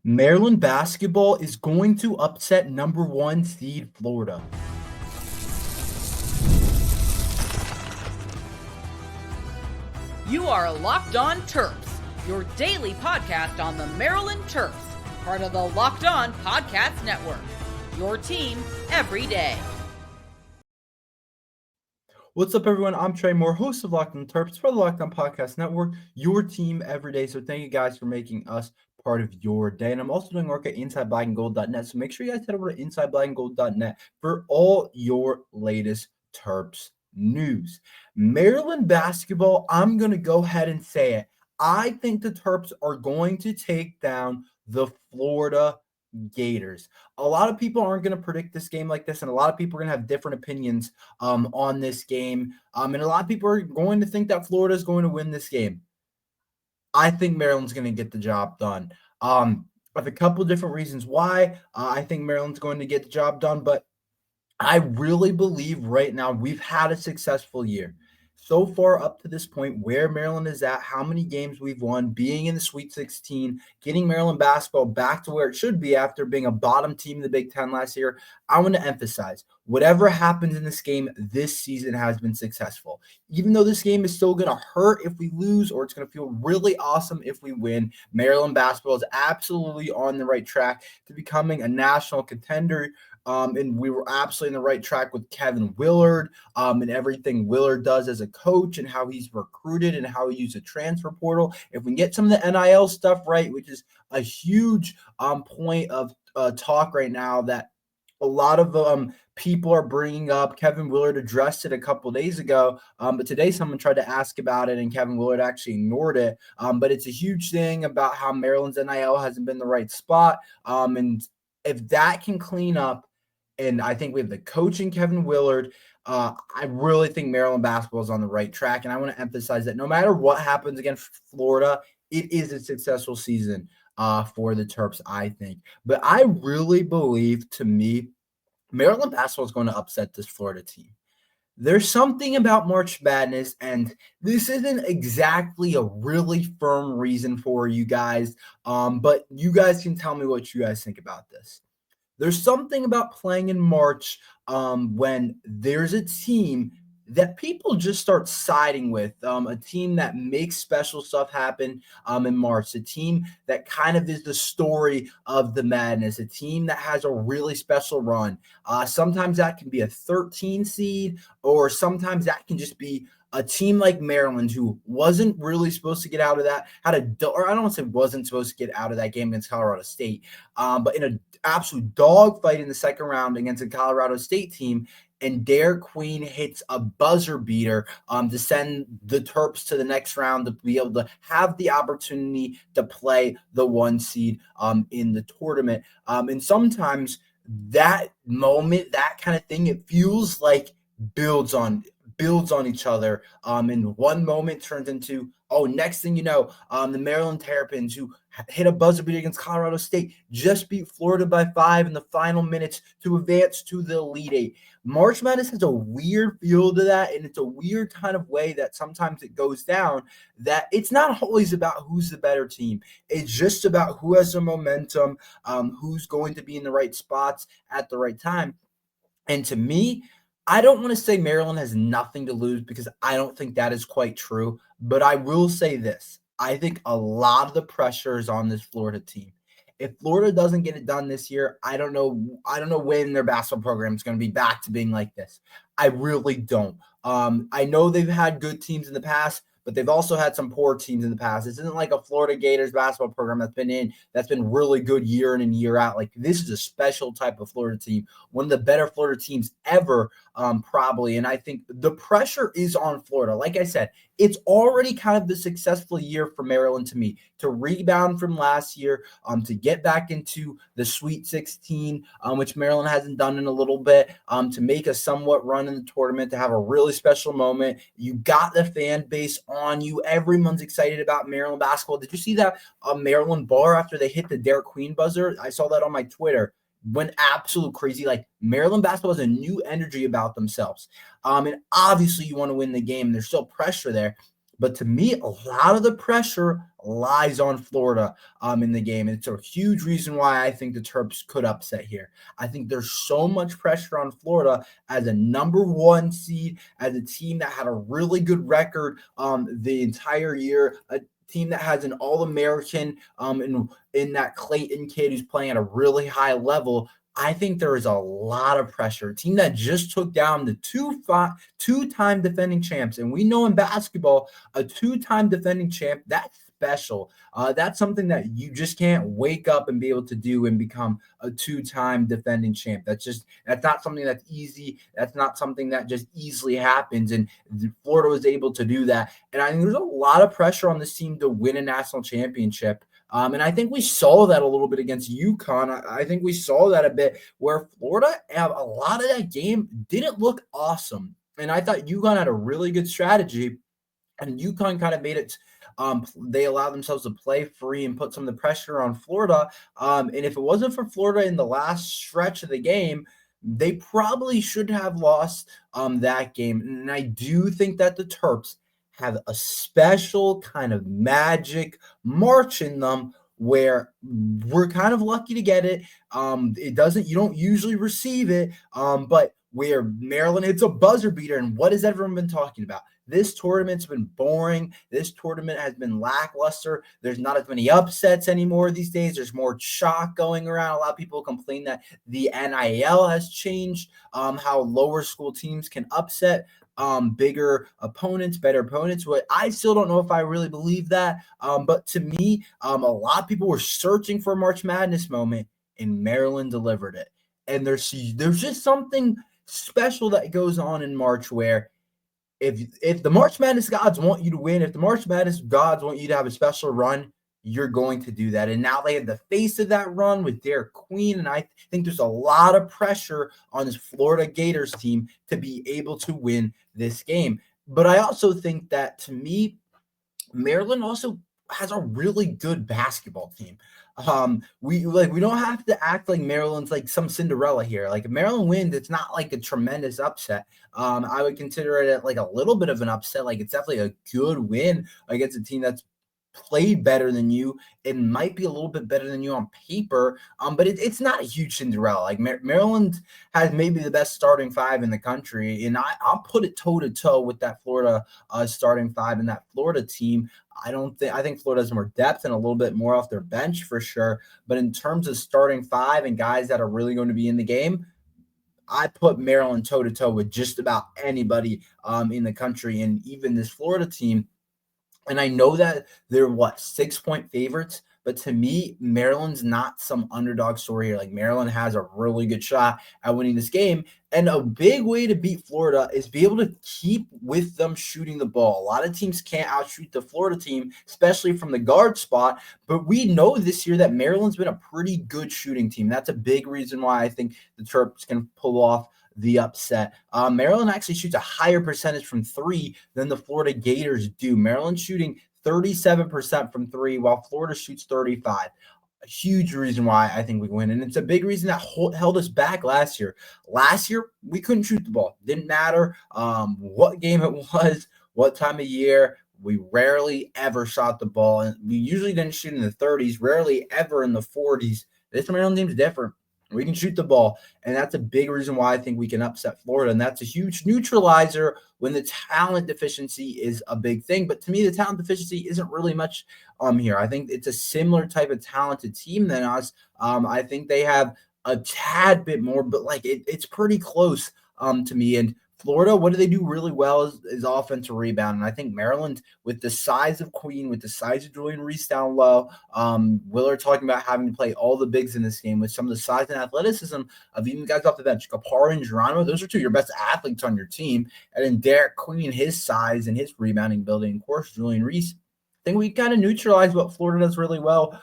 Maryland basketball is going to upset number 1 seed Florida. You are Locked On Terps, your daily podcast on the Maryland Terps, part of the Locked On Podcast Network, your team every day. What's up, everyone? I'm Tre Moore, host of Locked On Terps for the Locked On Podcast Network, your team every day. So thank you guys for making us part of your day. And I'm also doing work at InsideBlackandGold.net. So make sure you guys head over to InsideBlackandGold.net for all your latest Terps news. Maryland basketball, I'm going to go ahead and say it. I think the Terps are going to take down the Florida Gators. A lot of people aren't going to predict this game like this, and a lot of people are going to have different opinions on this game. And a lot of people are going to think that Florida is going to win this game. I think Maryland's going to get the job done. I have a couple different reasons why I think Maryland's going to get the job done, but I really believe right now we've had a successful year. So far up to this point, where Maryland is at, how many games we've won, being in the Sweet 16, getting Maryland basketball back to where it should be after being a bottom team in the Big Ten last year. I want to emphasize, whatever happens in this game this season has been successful. Even though this game is still going to hurt if we lose, or it's going to feel really awesome if we win, Maryland basketball is absolutely on the right track to becoming a national contender. And we were absolutely on the right track with Kevin Willard and everything Willard does as a coach and how he's recruited and how he used a transfer portal. If we can get some of the NIL stuff right, which is a huge point of talk right now that a lot of people are bringing up. Kevin Willard addressed it a couple days ago, but today someone tried to ask about it, and Kevin Willard actually ignored it. But it's a huge thing about how Maryland's NIL hasn't been the right spot. And if that can clean up, and I think we have the coach in Kevin Willard, I really think Maryland basketball is on the right track. And I want to emphasize that no matter what happens against Florida, it is a successful season for the Terps, I think. But I really believe, to me, Maryland basketball is going to upset this Florida team. There's something about March Madness, and this isn't exactly a really firm reason for you guys, but you guys can tell me what you guys think about this. There's something about playing in March when there's a team that people just start siding with, a team that makes special stuff happen in March, a team that kind of is the story of the madness, a team that has a really special run. Sometimes that can be a 13 seed, or sometimes that can just be a team like Maryland, who wasn't really supposed to get out of that, or I don't want to say wasn't supposed to get out of that game against Colorado State, but in an absolute dogfight in the second round against a Colorado State team, and Derek Queen hits a buzzer beater to send the Terps to the next round to be able to have the opportunity to play the 1 seed in the tournament. And sometimes that moment, that kind of thing, it feels like builds on each other. And one moment turns into, next thing you know, the Maryland Terrapins, who hit a buzzer beater against Colorado State, just beat Florida by 5 in the final minutes to advance to the Elite Eight. March Madness has a weird feel to that, and it's a weird kind of way that sometimes it goes down, that it's not always about who's the better team. It's just about who has the momentum, who's going to be in the right spots at the right time. And to me, I don't want to say Maryland has nothing to lose, because I don't think that is quite true. But I will say this. I think a lot of the pressure is on this Florida team. If Florida doesn't get it done this year, I don't know when their basketball program is going to be back to being like this. I really don't. I know they've had good teams in the past, but they've also had some poor teams in the past. This isn't like a Florida Gators basketball program that's been really good year in and year out. Like, this is a special type of Florida team, one of the better Florida teams ever, probably. And I think the pressure is on Florida. Like I said, it's already kind of the successful year for Maryland to me, to rebound from last year, to get back into the Sweet 16, which Maryland hasn't done in a little bit, to make a somewhat run in the tournament, to have a really special moment. You got the fan base on you. Everyone's excited about Maryland basketball. Did you see that Maryland bar after they hit the Derek Queen buzzer? I saw that on my Twitter. Went absolute crazy. Like, Maryland basketball has a new energy about themselves. And obviously you want to win the game. There's still pressure there. But to me, a lot of the pressure lies on Florida in the game. And it's a huge reason why I think the Terps could upset here. I think there's so much pressure on Florida as a number 1 seed, as a team that had a really good record the entire year, a team that has an All-American in that Clayton kid who's playing at a really high level. I think there is a lot of pressure. A team that just took down the two-time defending champs. And we know in basketball, a two-time defending champ, that's special. That's something that you just can't wake up and be able to do and become a two-time defending champ. That's not something that's easy. That's not something that just easily happens. And Florida was able to do that. And I think there's a lot of pressure on this team to win a national championship. And I think we saw that a little bit against UConn. I think we saw that a bit where Florida, a lot of that game didn't look awesome. And I thought UConn had a really good strategy, and UConn kind of made it. They allowed themselves to play free and put some of the pressure on Florida. And if it wasn't for Florida in the last stretch of the game, they probably should have lost that game. And I do think that the Terps have a special kind of magic march in them where we're kind of lucky to get it. You don't usually receive it, but where Maryland hits a buzzer beater. And what has everyone been talking about? This tournament's been boring. This tournament has been lackluster. There's not as many upsets anymore these days. There's more chalk going around. A lot of people complain that the NIL has changed, how lower school teams can upset bigger opponents, better opponents. But I still don't know if I really believe that. But to me, a lot of people were searching for a March Madness moment, and Maryland delivered it. And there's just something special that goes on in March where if the March Madness gods want you to win, if the March Madness gods want you to have a special run, you're going to do that. And now they have the face of that run with Derek Queen. And I think there's a lot of pressure on this Florida Gators team to be able to win this game. But I also think that, to me, Maryland also has a really good basketball team. We don't have to act like Maryland's like some Cinderella here. Like, if Maryland wins, it's not like a tremendous upset. I would consider it like a little bit of an upset. Like, it's definitely a good win against a team that's played better than you. It might be a little bit better than you on paper, but it's not a huge Cinderella. Like, Maryland has maybe the best starting 5 in the country, and I'll put it toe-to-toe with that Florida starting 5 and that Florida team. I think Florida has more depth and a little bit more off their bench for sure, but in terms of starting 5 and guys that are really going to be in the game, I put Maryland toe-to-toe with just about anybody in the country, and even this Florida team. And I know that they're 6-point favorites, but to me, Maryland's not some underdog story here. Like, Maryland has a really good shot at winning this game. And a big way to beat Florida is be able to keep with them shooting the ball. A lot of teams can't outshoot the Florida team, especially from the guard spot. But we know this year that Maryland's been a pretty good shooting team. That's a big reason why I think the Terps can pull off the upset. Maryland actually shoots a higher percentage from 3 than the Florida Gators do. Maryland shooting 37% from 3, while Florida shoots 35. A huge reason why I think we win. And it's a big reason that held us back last year. Last year, we couldn't shoot the ball. Didn't matter what game it was, what time of year. We rarely ever shot the ball. And we usually didn't shoot in the 30s, rarely ever in the 40s. This Maryland team's different. We can shoot the ball, and that's a big reason why I think we can upset Florida, and that's a huge neutralizer when the talent deficiency is a big thing. But to me, the talent deficiency isn't really much here. I think it's a similar type of talented team than us. I think they have a tad bit more, but it's pretty close to me. And Florida, what do they do really well is offensive rebound. And I think Maryland, with the size of Queen, with the size of Julian Reese down low, Willard talking about having to play all the bigs in this game with some of the size and athleticism of even guys off the bench. Kapara and Geronimo, those are 2 of your best athletes on your team. And then Derek Queen, his size and his rebounding ability. Of course, Julian Reese. I think we kind of neutralize what Florida does really well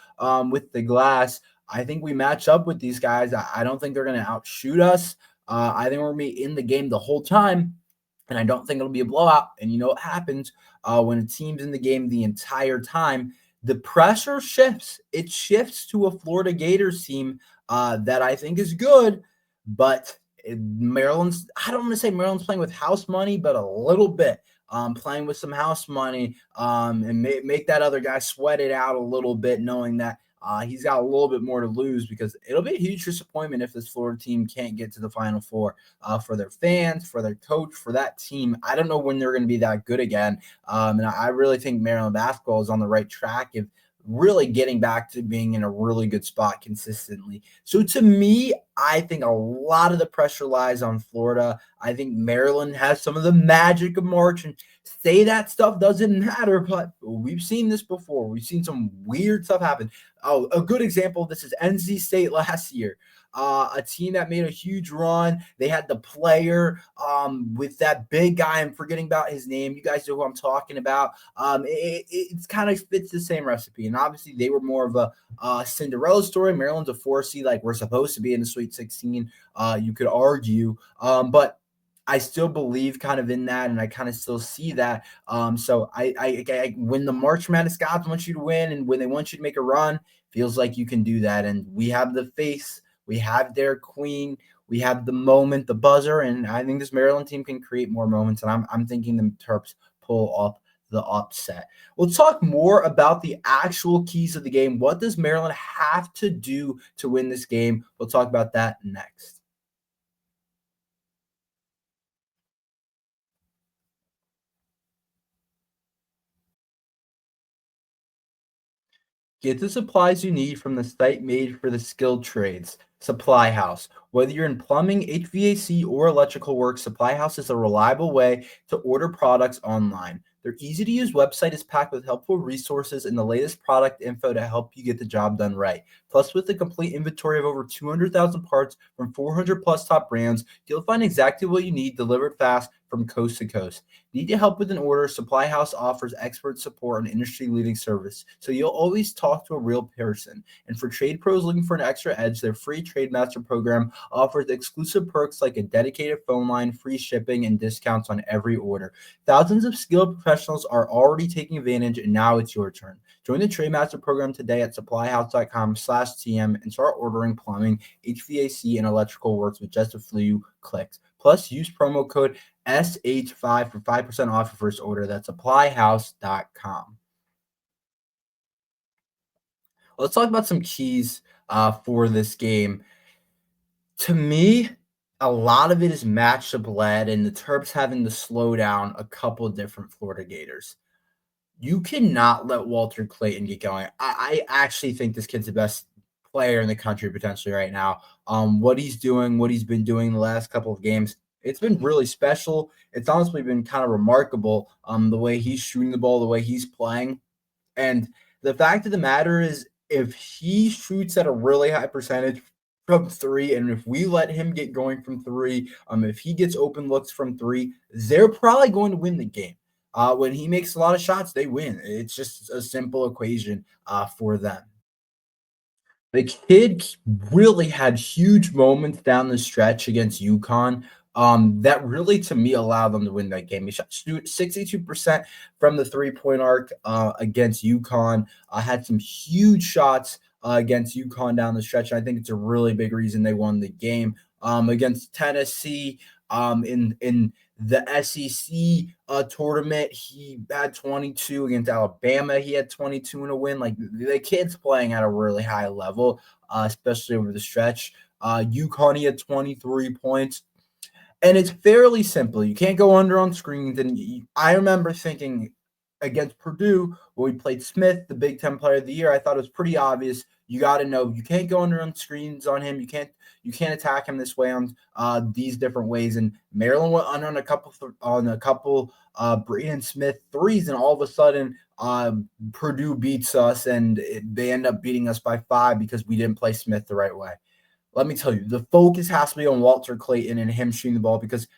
with the glass. I think we match up with these guys. I don't think they're going to outshoot us. I think we're going to be in the game the whole time, and I don't think it'll be a blowout. And you know what happens when a team's in the game the entire time? The pressure shifts. It shifts to a Florida Gators team that I think is good, but Maryland's – I don't want to say Maryland's playing with house money, but a little bit. playing with some house money, and make that other guy sweat it out a little bit, knowing that he's got a little bit more to lose, because it'll be a huge disappointment if this Florida team can't get to the Final Four. For their fans, for their coach, for that team, I don't know when they're going to be that good again. And I really think Maryland basketball is on the right track if really getting back to being in a really good spot consistently. So to me, I think a lot of the pressure lies on Florida. I think Maryland has some of the magic of March, and say that stuff doesn't matter, but we've seen this before. We've seen some weird stuff happen. Oh, a good example of this is NC State last year. A team that made a huge run. They had the player with that big guy. I'm forgetting about his name. You guys know who I'm talking about. It's kind of fits the same recipe. And obviously, they were more of a Cinderella story. Maryland's a 4C, like we're supposed to be in the Sweet 16. You could argue, but I still believe kind of in that, and I kind of still see that. So I when the March Madness gods want you to win, and when they want you to make a run, feels like you can do that. And we have the face. We have their queen. We have the moment, the buzzer, and I think this Maryland team can create more moments. And I'm thinking the Terps pull up the upset. We'll talk more about the actual keys of the game. What does Maryland have to do to win this game? We'll talk about that next. Get the supplies you need from the site made for the skilled trades, Supply House. Whether you're in plumbing, HVAC, or electrical work, Supply House is a reliable way to order products online. Their easy-to-use website is packed with helpful resources and the latest product info to help you get the job done right. Plus, with a complete inventory of over 200,000 parts from 400-plus top brands, you'll find exactly what you need delivered fast from coast to coast. Need to help with an order? Supply House offers expert support and industry-leading service, so you'll always talk to a real person. And for trade pros looking for an extra edge, their free Trade Master program offers exclusive perks like a dedicated phone line, free shipping, and discounts on every order. Thousands of skilled professionals are already taking advantage, and now it's your turn. Join the Trade Master program today at supplyhouse.com/TM and start ordering plumbing, HVAC, and electrical works with just a few clicks. Plus, use promo code SH5 for 5% off your first order. That's supplyhouse.com. Let's talk about some keys for this game. To me, a lot of it is matchup led, and the Terps having to slow down a couple of different Florida Gators. You cannot let Walter Clayton get going. I actually think this kid's the best player in the country potentially right now. What he's doing, what he's been doing the last couple of games, it's been really special. It's honestly been kind of remarkable, the way he's shooting the ball, the way he's playing. And the fact of the matter is, if he shoots at a really high percentage from three, and if we let him get going from three, if he gets open looks from three, they're probably going to win the game. When he makes a lot of shots, they win. It's just a simple equation for them. The kid really had huge moments down the stretch against UConn that really, to me, allowed them to win that game. He shot 62% from the three-point arc against UConn. Had some huge shots against UConn down the stretch. I think it's a really big reason they won the game. Against Tennessee in the SEC tournament, he had 22. Against Alabama, he had 22 in a win. Like, the kid's playing at a really high level, especially over the stretch. UConn, he had 23 points. And it's fairly simple. You can't go under on screens. And I remember thinking against Purdue, when we played Smith, the Big Ten Player of the Year, I thought it was pretty obvious. You got to know you can't go under on screens on him. You can't attack him this way on these different ways. And Maryland went under on a couple Braden Smith threes, and all of a sudden Purdue beats us, and they end up beating us by 5 because we didn't play Smith the right way. Let me tell you, the focus has to be on Walter Clayton and him shooting the ball, because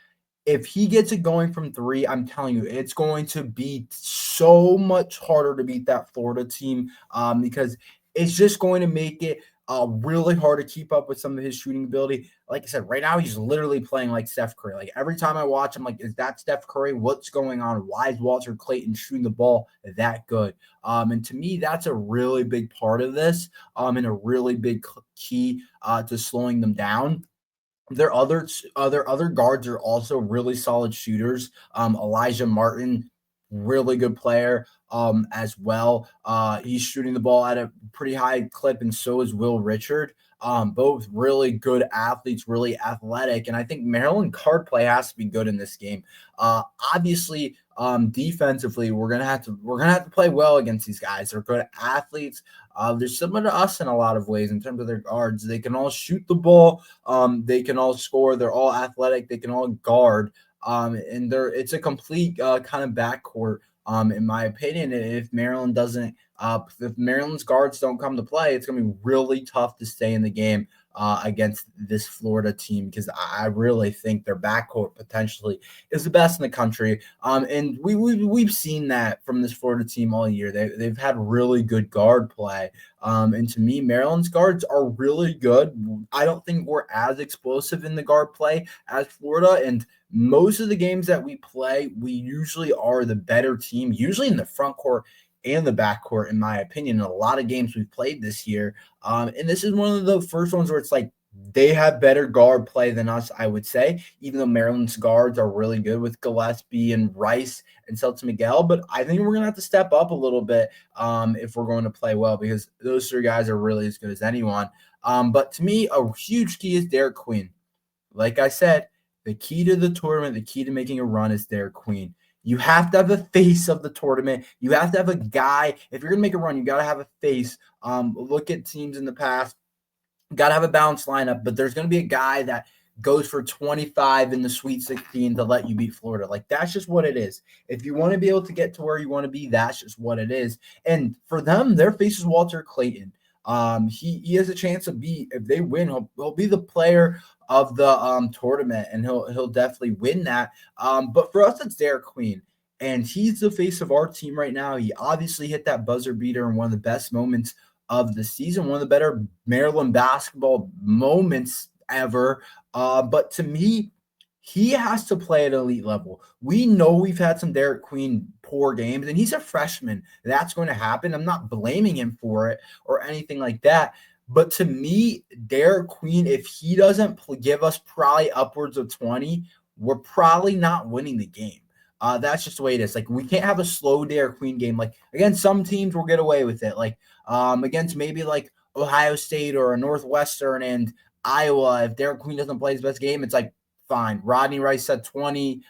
if he gets it going from 3, I'm telling you, it's going to be so much harder to beat that Florida team because it's just going to make it really hard to keep up with some of his shooting ability. Like I said, right now he's literally playing like Steph Curry. Like, every time I watch him, like, is that Steph Curry? What's going on? Why is Walter Clayton shooting the ball that good? And to me, that's a really big part of this and a really big key to slowing them down. Their other guards are also really solid shooters. Elijah Martin, really good player as well. He's shooting the ball at a pretty high clip, and so is Will Richard. Both really good athletes, really athletic, and I think Maryland guard play has to be good in this game. Obviously, defensively, we're gonna have to play well against these guys. They're good athletes. They're similar to us in a lot of ways in terms of their guards. They can all shoot the ball. They can all score. They're all athletic. They can all guard. And it's a complete kind of backcourt. In my opinion, if Maryland's guards don't come to play, it's going to be really tough to stay in the game against this Florida team, because I really think their backcourt potentially is the best in the country. And we've seen that from this Florida team all year. They've had really good guard play. And to me, Maryland's guards are really good. I don't think we're as explosive in the guard play as Florida. And most of the games that we play, we usually are the better team, usually in the front court and the backcourt, in my opinion, in a lot of games we've played this year. And this is one of the first ones where it's like they have better guard play than us, I would say, even though Maryland's guards are really good with Gillespie and Rice and Celta Miguel. But I think we're going to have to step up a little bit if we're going to play well, because those three guys are really as good as anyone. But to me, a huge key is Derek Queen. Like I said, the key to the tournament, the key to making a run is Derek Queen. You have to have a face of the tournament. You have to have a guy. If you're going to make a run, you got to have a face. Look at teams in the past. Got to have a balanced lineup, but there's going to be a guy that goes for 25 in the Sweet 16 to let you beat Florida. Like, that's just what it is. If you want to be able to get to where you want to be, that's just what it is. And for them, their face is Walter Clayton. He has a chance to be, if they win, he'll be the player of the tournament, and he'll definitely win that. But for us, it's Derek Queen, and he's the face of our team right now. He obviously hit that buzzer beater in one of the best moments of the season, one of the better Maryland basketball moments ever. But to me, he has to play at elite level. We know we've had some Derek Queen poor games, and he's a freshman. That's going to happen. I'm not blaming him for it or anything like that. But to me, Derek Queen, if he doesn't give us probably upwards of 20, we're probably not winning the game. That's just the way it is. Like, we can't have a slow Derek Queen game. Like, against some teams, we'll get away with it. Like, against maybe like Ohio State or a Northwestern and Iowa, if Derek Queen doesn't play his best game, it's like, fine. Rodney Rice had 20.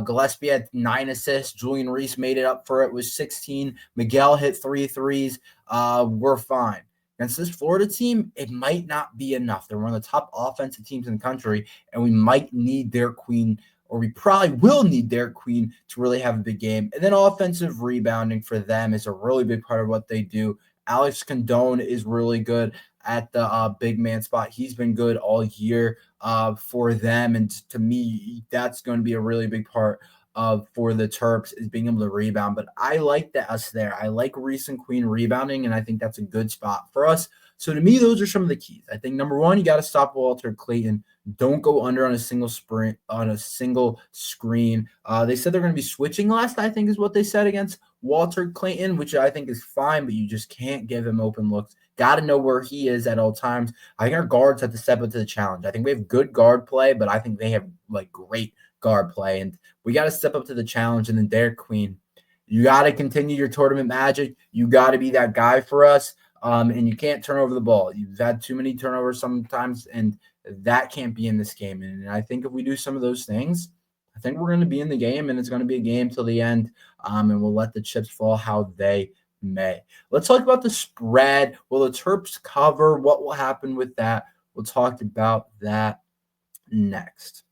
Gillespie had 9 assists. Julian Reese made it up for it with 16. Miguel hit 3 threes. We're fine. Against this Florida team, it might not be enough. They're one of the top offensive teams in the country, and we might need Derek Queen, or we probably will need Derek Queen to really have a big game. And then offensive rebounding for them is a really big part of what they do. Alex Condone is really good at the big man spot. He's been good all year for them, and to me, that's going to be a really big part for the Terps, is being able to rebound. But I like us there. I like Reese and Queen rebounding, and I think that's a good spot for us. So to me, those are some of the keys. I think number one, you got to stop Walter Clayton. Don't go under on a single sprint, on a single screen. They said they're going to be switching last, I think is what they said, against Walter Clayton, which I think is fine, but you just can't give him open looks. Got to know where he is at all times. I think our guards have to step up to the challenge. I think we have good guard play, but I think they have like great guard play, and we got to step up to the challenge. And then Derek Queen, you got to continue your tournament magic. You got to be that guy for us, and you can't turn over the ball. You've had too many turnovers sometimes, and that can't be in this game. And I think if we do some of those things, I think we're going to be in the game, and it's going to be a game till the end, and we'll let the chips fall how they may. Let's talk about the spread. Will the Terps cover? What will happen with that? We'll talk about that next.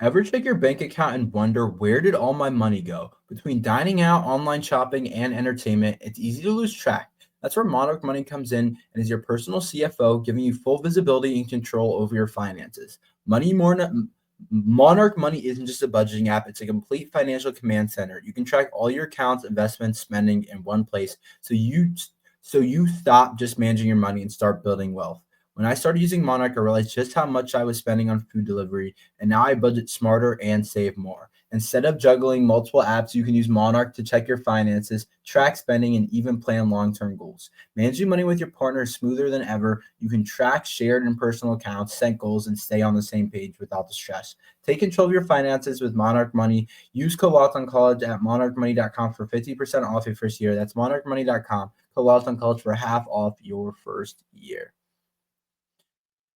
Ever check your bank account and wonder, where did all my money go? Between dining out, online shopping, and entertainment, it's easy to lose track. That's where Monarch Money comes in and is your personal CFO, giving you full visibility and control over your finances. Monarch Money isn't just a budgeting app, it's a complete financial command center. You can track all your accounts, investments, spending in one place, so you stop just managing your money and start building wealth. When I started using Monarch, I realized just how much I was spending on food delivery, and now I budget smarter and save more. Instead of juggling multiple apps, you can use Monarch to check your finances, track spending, and even plan long-term goals. Managing money with your partner is smoother than ever. You can track shared and personal accounts, set goals, and stay on the same page without the stress. Take control of your finances with Monarch Money. Use code LOCKEDONCollege at monarchmoney.com for 50% off your first year. That's monarchmoney.com. Code LOCKEDONCollege for half off your first year.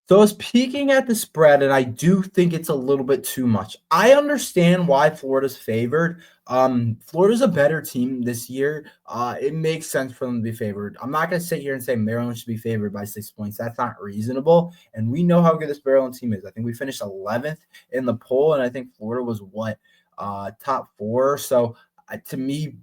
So I was peeking at the spread, and I do think it's a little bit too much. I understand why Florida's favored. Florida's a better team this year. It makes sense for them to be favored. I'm not going to sit here and say Maryland should be favored by 6 points. That's not reasonable, and we know how good this Maryland team is. I think we finished 11th in the poll, and I think Florida was top 4. So to me,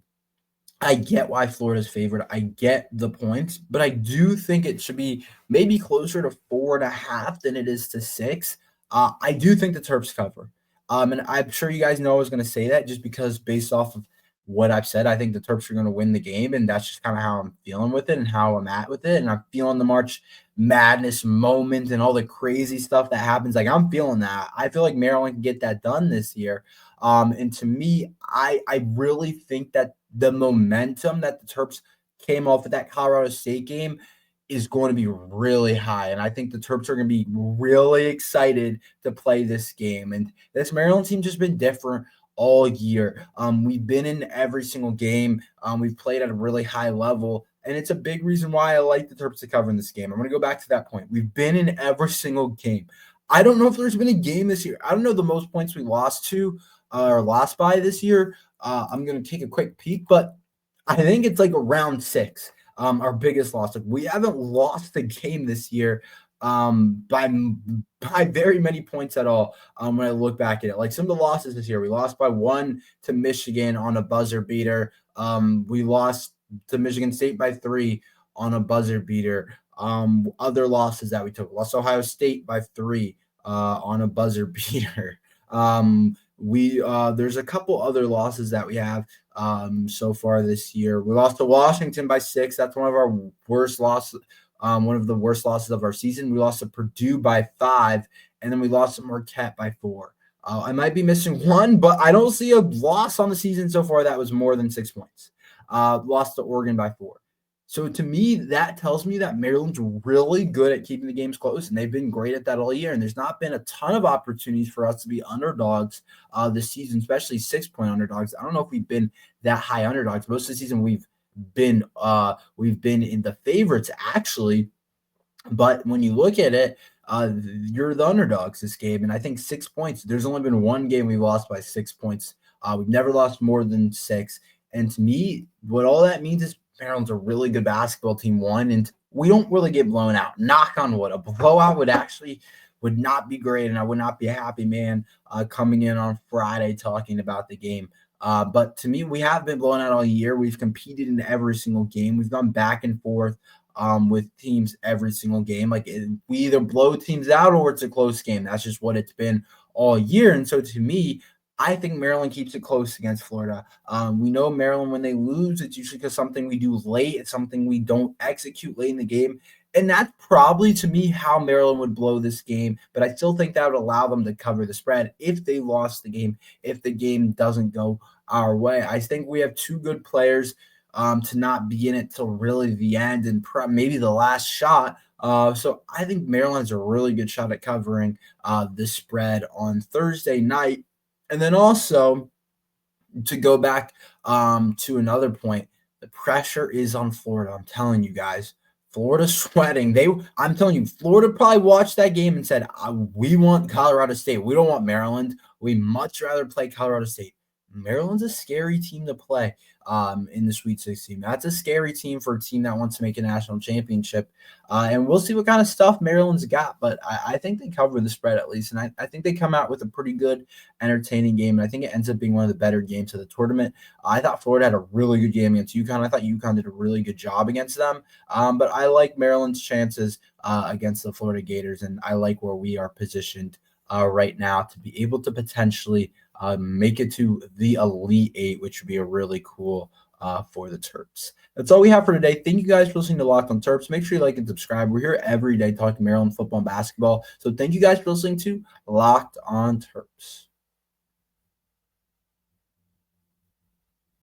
I get why Florida's favored. I get the points, but I do think it should be maybe closer to 4.5 than it is to 6. I do think the Terps cover. And I'm sure you guys know I was going to say that just because based off of what I've said, I think the Terps are going to win the game, and that's just kind of how I'm feeling with it and how I'm at with it. And I'm feeling the March Madness moment and all the crazy stuff that happens. Like, I'm feeling that. I feel like Maryland can get that done this year. And to me, I really think that the momentum that the Terps came off of that Colorado State game is going to be really high. And I think the Terps are going to be really excited to play this game. And this Maryland team just been different all year. We've been in every single game. We've played at a really high level. And it's a big reason why I like the Terps to cover in this game. I'm going to go back to that point. We've been in every single game. I don't know if there's been a game this year. I don't know the most points we lost to or lost by this year. I'm going to take a quick peek, but I think it's like around 6, our biggest loss. Like, we haven't lost the game this year by very many points at all when I look back at it. Like, some of the losses this year, we lost by 1 to Michigan on a buzzer beater. We lost to Michigan State by 3 on a buzzer beater. Other losses that we took, lost Ohio State by 3 on a buzzer beater. There's a couple other losses that we have so far this year. We lost to Washington by 6. That's one of our worst losses, one of the worst losses of our season. We lost to Purdue by 5, and then we lost to Marquette by 4. I might be missing one, but I don't see a loss on the season so far that was more than 6 points. Lost to Oregon by 4. So to me, that tells me that Maryland's really good at keeping the games close, and they've been great at that all year. And there's not been a ton of opportunities for us to be underdogs this season, especially 6-point underdogs. I don't know if we've been that high underdogs. Most of the season we've been in the favorites actually, but when you look at it, you're the underdogs this game. And I think 6 points. There's only been one game we've lost by 6 points. We've never lost more than 6. And to me, what all that means is Maryland's a really good basketball team, one, and we don't really get blown out. Knock on wood. A blowout would not be great, and I would not be a happy man coming in on Friday talking about the game. But to me, we have been blown out all year. We've competed in every single game. We've gone back and forth with teams every single game. Like, we either blow teams out or it's a close game. That's just what it's been all year. And so to me, I think Maryland keeps it close against Florida. We know Maryland, when they lose, it's usually because something we do late. It's something we don't execute late in the game. And that's probably, to me, how Maryland would blow this game. But I still think that would allow them to cover the spread if they lost the game, if the game doesn't go our way. I think we have 2 good players to not be in it till really the end and maybe the last shot. So I think Maryland's a really good shot at covering the spread on Thursday night. And then also, to go back to another point, the pressure is on Florida. I'm telling you guys, Florida's sweating. I'm telling you, Florida probably watched that game and said, we want Colorado State. We don't want Maryland. We much rather play Colorado State. Maryland's a scary team to play in the Sweet 16. That's a scary team for a team that wants to make a national championship. And we'll see what kind of stuff Maryland's got. But I think they cover the spread at least. And I think they come out with a pretty good, entertaining game. And I think it ends up being one of the better games of the tournament. I thought Florida had a really good game against UConn. I thought UConn did a really good job against them. But I like Maryland's chances against the Florida Gators. And I like where we are positioned right now to be able to potentially make it to the Elite Eight, which would be a really cool for the Terps. That's all we have for today. Thank you guys for listening to Locked on Terps. Make sure you like and subscribe. We're here every day talking Maryland football and basketball. So thank you guys for listening to Locked on Terps.